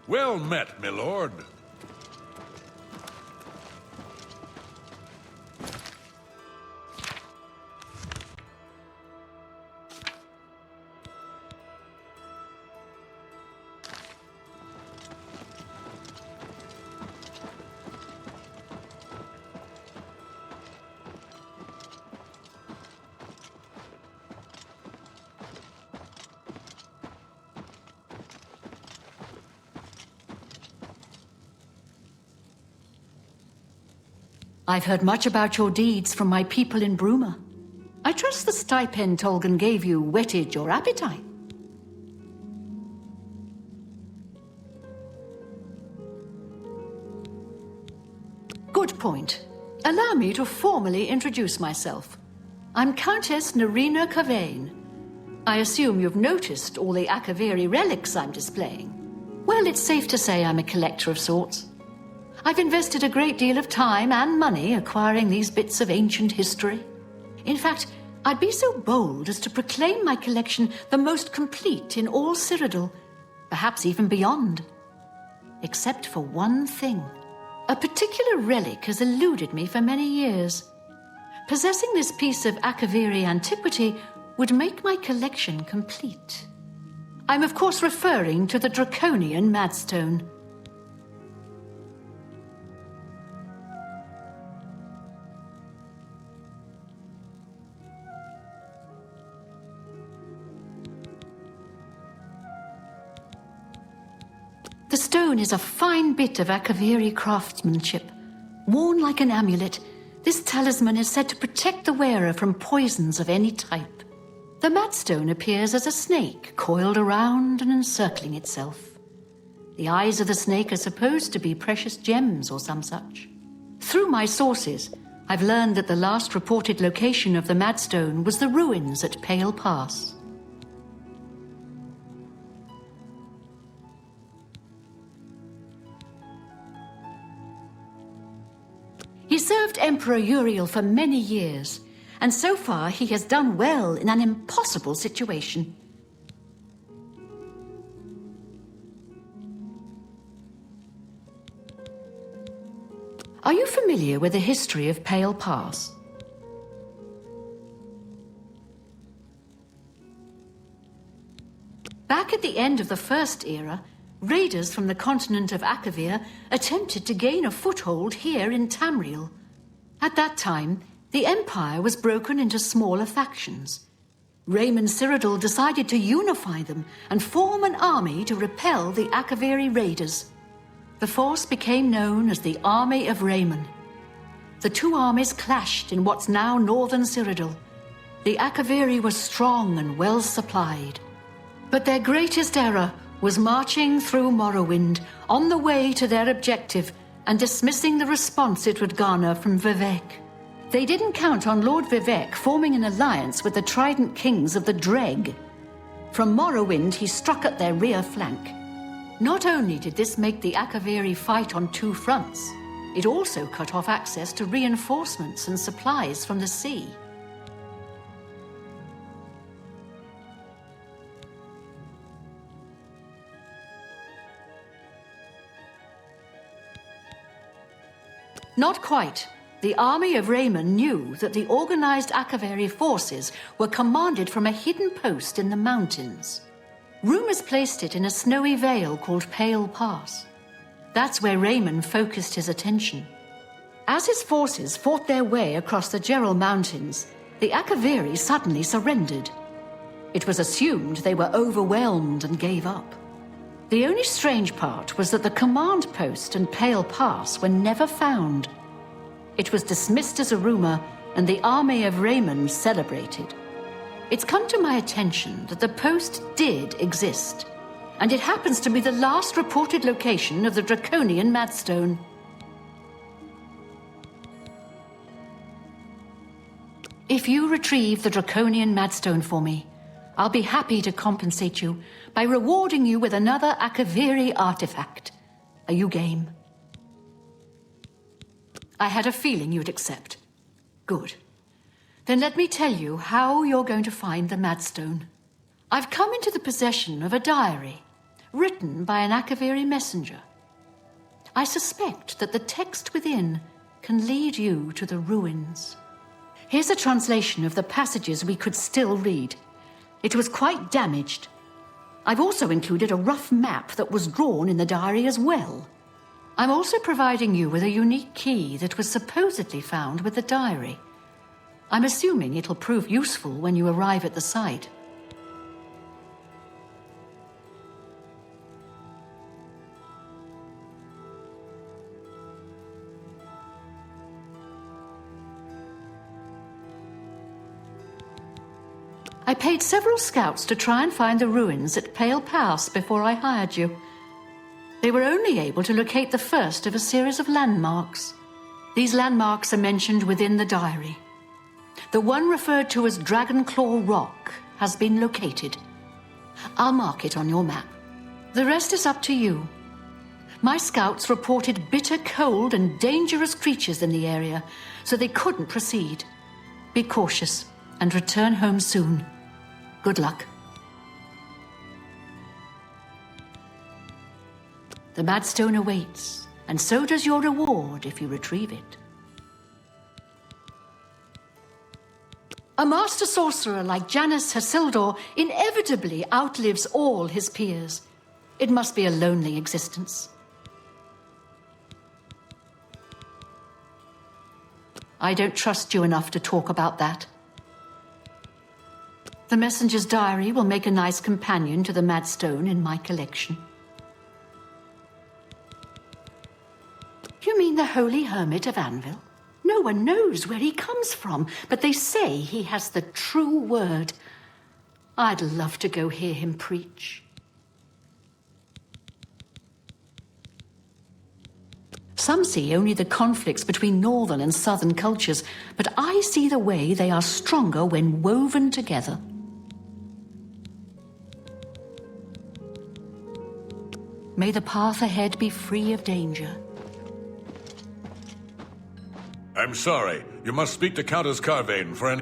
Well met, my lord. I've heard much about your deeds from my people in Bruma. I trust the stipend Tolgan gave you whetted your appetite. Good point. Allow me to formally introduce myself. I'm Countess Narina Carvain. I assume you've noticed all the Akaviri relics I'm displaying. Well, it's safe to say I'm a collector of sorts. I've invested a great deal of time and money acquiring these bits of ancient history. In fact, I'd be so bold as to proclaim my collection the most complete in all Cyrodiil, perhaps even beyond. Except for one thing. A particular relic has eluded me for many years. Possessing this piece of Akaviri antiquity would make my collection complete. I'm of course referring to the draconian Madstone. The stone is a fine bit of Akaviri craftsmanship. Worn like an amulet, this talisman is said to protect the wearer from poisons of any type. The Madstone appears as a snake, coiled around and encircling itself. The eyes of the snake are supposed to be precious gems or some such. Through my sources, I've learned that the last reported location of the Madstone was the ruins at Pale Pass. He served Emperor Uriel for many years, and so far he has done well in an impossible situation. Are you familiar with the history of Pale Pass? Back at the end of the First Era, raiders from the continent of Akavir attempted to gain a foothold here in Tamriel. At that time, the Empire was broken into smaller factions. Raymond Cyrodiil decided to unify them and form an army to repel the Akaviri raiders. The force became known as the Army of Raymond. The two armies clashed in what's now northern Cyrodiil. The Akaviri were strong and well supplied. But their greatest error was marching through Morrowind on the way to their objective and dismissing the response it would garner from Vivek. They didn't count on Lord Vivek forming an alliance with the Trident Kings of the Dreg. From Morrowind, he struck at their rear flank. Not only did this make the Akaviri fight on two fronts, it also cut off access to reinforcements and supplies from the sea. Not quite. The army of Raymond knew that the organized Akaviri forces were commanded from a hidden post in the mountains. Rumors placed it in a snowy vale called Pale Pass. That's where Raymond focused his attention. As his forces fought their way across the Gerald Mountains, the Akaviri suddenly surrendered. It was assumed they were overwhelmed and gave up. The only strange part was that the command post and Pale Pass were never found. It was dismissed as a rumor, and the army of Raymond celebrated. It's come to my attention that the post did exist, and it happens to be the last reported location of the draconian Madstone. If you retrieve the draconian Madstone for me, I'll be happy to compensate you by rewarding you with another Akaviri artifact. Are you game? I had a feeling you'd accept. Good. Then let me tell you how you're going to find the Madstone. I've come into the possession of a diary, written by an Akaviri messenger. I suspect that the text within can lead you to the ruins. Here's a translation of the passages we could still read. It was quite damaged. I've also included a rough map that was drawn in the diary as well. I'm also providing you with a unique key that was supposedly found with the diary. I'm assuming it'll prove useful when you arrive at the site. I paid several scouts to try and find the ruins at Pale Pass before I hired you. They were only able to locate the first of a series of landmarks. These landmarks are mentioned within the diary. The one referred to as Dragonclaw Rock has been located. I'll mark it on your map. The rest is up to you. My scouts reported bitter cold and dangerous creatures in the area, so they couldn't proceed. Be cautious and return home soon. Good luck. The Madstone awaits, and so does your reward if you retrieve it. A master sorcerer like Janus Hasildor inevitably outlives all his peers. It must be a lonely existence. I don't trust you enough to talk about that. The messenger's diary will make a nice companion to the Madstone in my collection. You mean the Holy Hermit of Anvil? No one knows where he comes from, but they say he has the true word. I'd love to go hear him preach. Some see only the conflicts between northern and southern cultures, but I see the way they are stronger when woven together. May the path ahead be free of danger. I'm sorry. You must speak to Countess Carvain for an...